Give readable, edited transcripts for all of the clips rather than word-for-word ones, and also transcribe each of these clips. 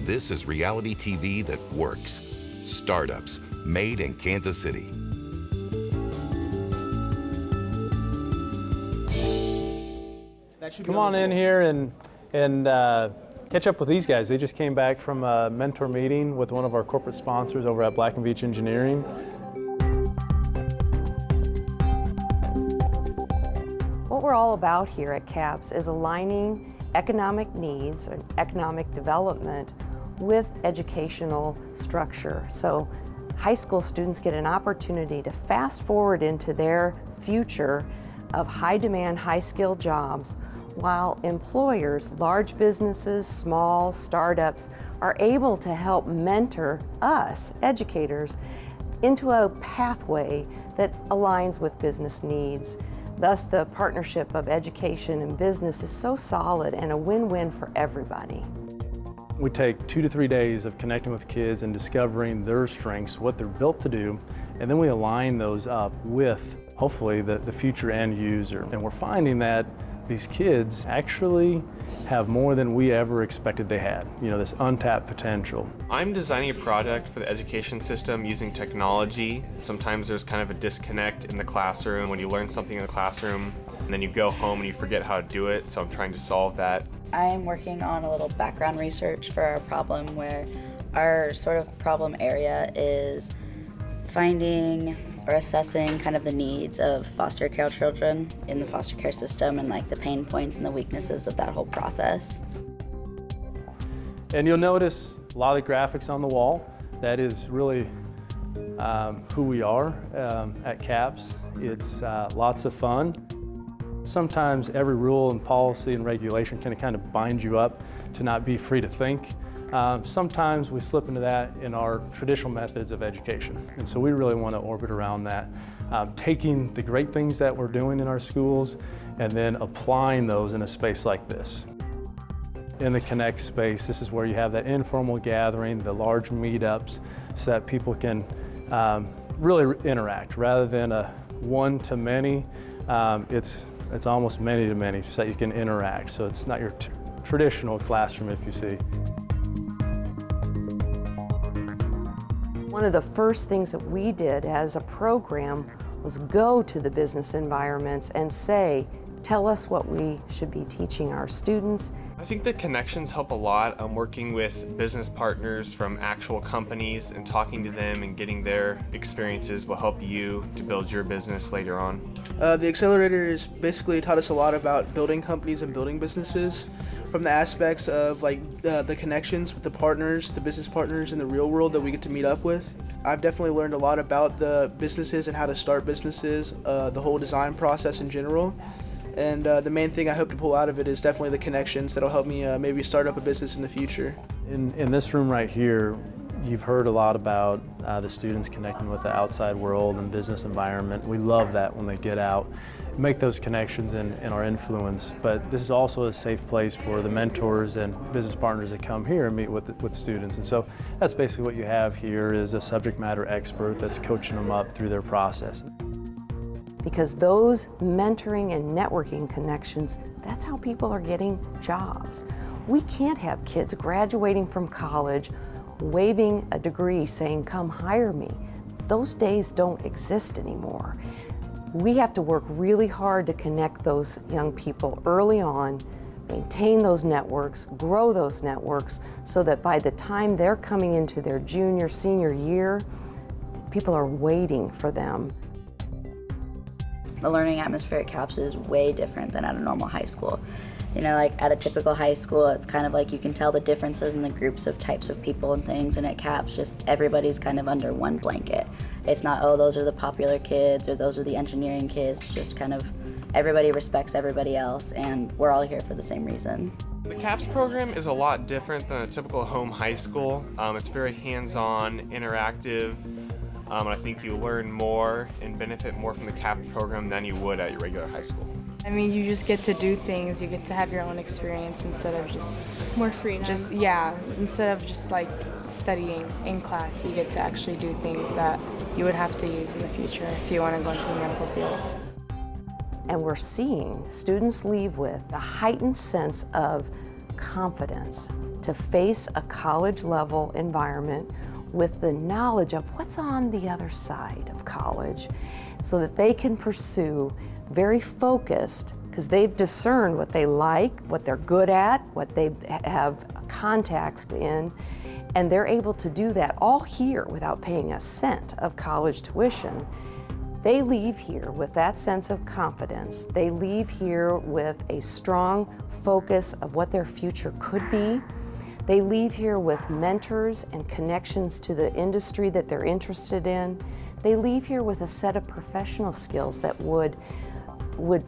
This is reality TV that works. Startups, made in Kansas City. Come on in here and catch up with these guys. They just came back from a mentor meeting with one of our corporate sponsors over at Black & Veatch Engineering. What we're all about here at CAPS is aligning economic needs and economic development with educational structure. So high school students get an opportunity to fast forward into their future of high demand, high skilled jobs, while employers, large businesses, small startups, are able to help mentor us, educators, into a pathway that aligns with business needs. Thus, the partnership of education and business is so solid and a win-win for everybody. We take 2 to 3 days of connecting with kids and discovering their strengths, what they're built to do, and then we align those up with, hopefully, the future end user. And we're finding that these kids actually have more than we ever expected they had, this untapped potential. I'm designing a product for the education system using technology. Sometimes there's kind of a disconnect in the classroom when you learn something in the classroom and then you go home and you forget how to do it, so I'm trying to solve that. I'm working on a little background research for our problem where our sort of problem area is finding or assessing kind of the needs of foster care children in the foster care system and like the pain points and the weaknesses of that whole process. And you'll notice a lot of the graphics on the wall. That is really who we are at CAPS. It's lots of fun. Sometimes every rule and policy and regulation can kind of bind you up to not be free to think. Sometimes we slip into that in our traditional methods of education. And so we really want to orbit around that, taking the great things that we're doing in our schools and then applying those in a space like this. In the Connect space, this is where you have that informal gathering, the large meetups, so that people can really interact rather than a one-to-many. It's almost many-to-many so that you can interact. So it's not your traditional classroom, if you see. One of the first things that we did as a program was go to the business environments and say, tell us what we should be teaching our students. I think the connections help a lot. I'm working with business partners from actual companies and talking to them and getting their experiences will help you to build your business later on. The accelerator has basically taught us a lot about building companies and building businesses, from the aspects of the connections with the partners, the business partners in the real world that we get to meet up with. I've definitely learned a lot about the businesses and how to start businesses, the whole design process in general. And the main thing I hope to pull out of it is definitely the connections that'll help me maybe start up a business in the future. In this room right here, you've heard a lot about the students connecting with the outside world and business environment. We love that when they get out, make those connections in our influence. But this is also a safe place for the mentors and business partners that come here and meet with students. And so that's basically what you have here is a subject matter expert that's coaching them up through their process. Because those mentoring and networking connections, that's how people are getting jobs. We can't have kids graduating from college, waving a degree saying, come hire me. Those days don't exist anymore. We have to work really hard to connect those young people early on, maintain those networks, grow those networks, so that by the time they're coming into their junior, senior year, people are waiting for them. The learning atmosphere at CAPS is way different than at a normal high school. Like at a typical high school, it's kind of like you can tell the differences in the groups of types of people and things, and at CAPS, just everybody's kind of under one blanket. It's not, oh, those are the popular kids or those are the engineering kids, just kind of everybody respects everybody else, and we're all here for the same reason. The CAPS program is a lot different than a typical home high school. It's very hands-on, interactive, and I think you learn more and benefit more from the CAPS program than you would at your regular high school. I mean, you just get to do things, you get to have your own experience instead of just more freedom. Instead of just like studying in class, you get to actually do things that you would have to use in the future if you want to go into the medical field. And we're seeing students leave with a heightened sense of confidence, to face a college level environment with the knowledge of what's on the other side of college so that they can pursue very focused, because they've discerned what they like, what they're good at, what they have contacts in, and they're able to do that all here without paying a cent of college tuition. They leave here with that sense of confidence. They leave here with a strong focus of what their future could be. They leave here with mentors and connections to the industry that they're interested in. They leave here with a set of professional skills that would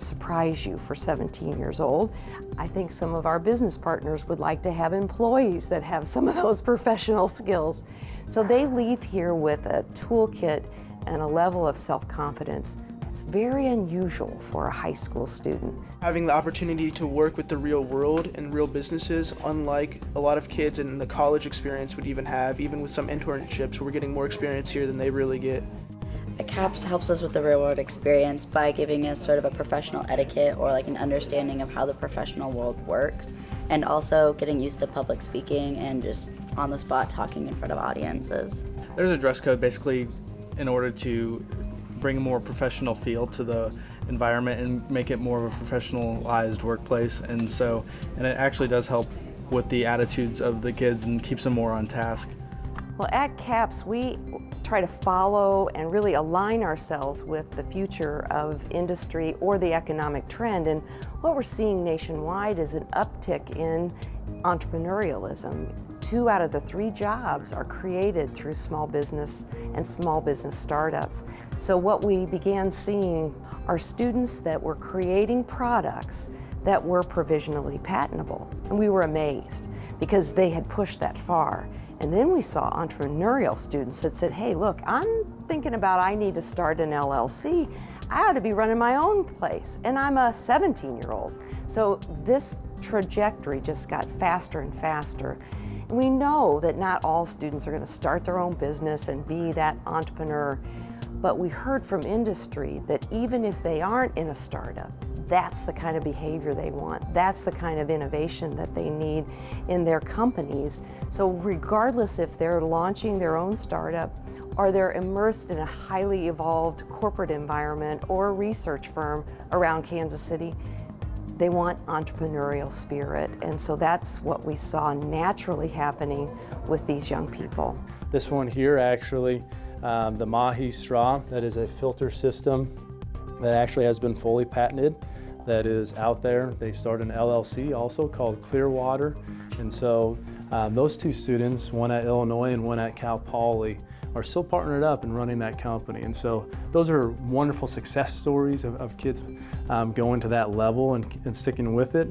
surprise you for 17 years old. I think some of our business partners would like to have employees that have some of those professional skills. So they leave here with a toolkit and a level of self-confidence that's very unusual for a high school student. Having the opportunity to work with the real world and real businesses, unlike a lot of kids in the college experience would even have, even with some internships, we're getting more experience here than they really get. CAPS helps us with the real world experience by giving us sort of a professional etiquette or like an understanding of how the professional world works, and also getting used to public speaking and just on the spot talking in front of audiences. There's a dress code basically in order to bring a more professional feel to the environment and make it more of a professionalized workplace, and it actually does help with the attitudes of the kids and keeps them more on task. Well, at CAPS, we try to follow and really align ourselves with the future of industry or the economic trend. And what we're seeing nationwide is an uptick in entrepreneurialism. 2 out of the 3 jobs are created through small business and small business startups. So what we began seeing are students that were creating products that were provisionally patentable. And we were amazed because they had pushed that far. And then we saw entrepreneurial students that said, hey, look, I'm thinking about I need to start an LLC. I ought to be running my own place, and I'm a 17-year-old. So this trajectory just got faster and faster. And we know that not all students are going to start their own business and be that entrepreneur, but we heard from industry that even if they aren't in a startup, that's the kind of behavior they want. That's the kind of innovation that they need in their companies. So regardless if they're launching their own startup or they're immersed in a highly evolved corporate environment or a research firm around Kansas City, they want entrepreneurial spirit. And so that's what we saw naturally happening with these young people. This one here actually, the Mahi straw, that is a filter system that actually has been fully patented, that is out there. They started an LLC also called Clearwater. And so those 2 students, one at Illinois and one at Cal Poly, are still partnered up and running that company. And so those are wonderful success stories of kids going to that level and sticking with it.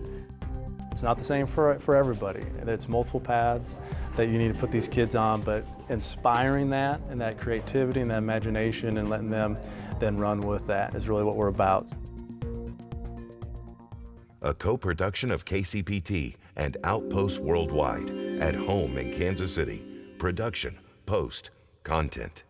It's not the same for everybody. It's multiple paths that you need to put these kids on, but inspiring that and that creativity and that imagination and letting them then run with that is really what we're about. A co-production of KCPT and Outpost Worldwide at home in Kansas City. Production, post, content.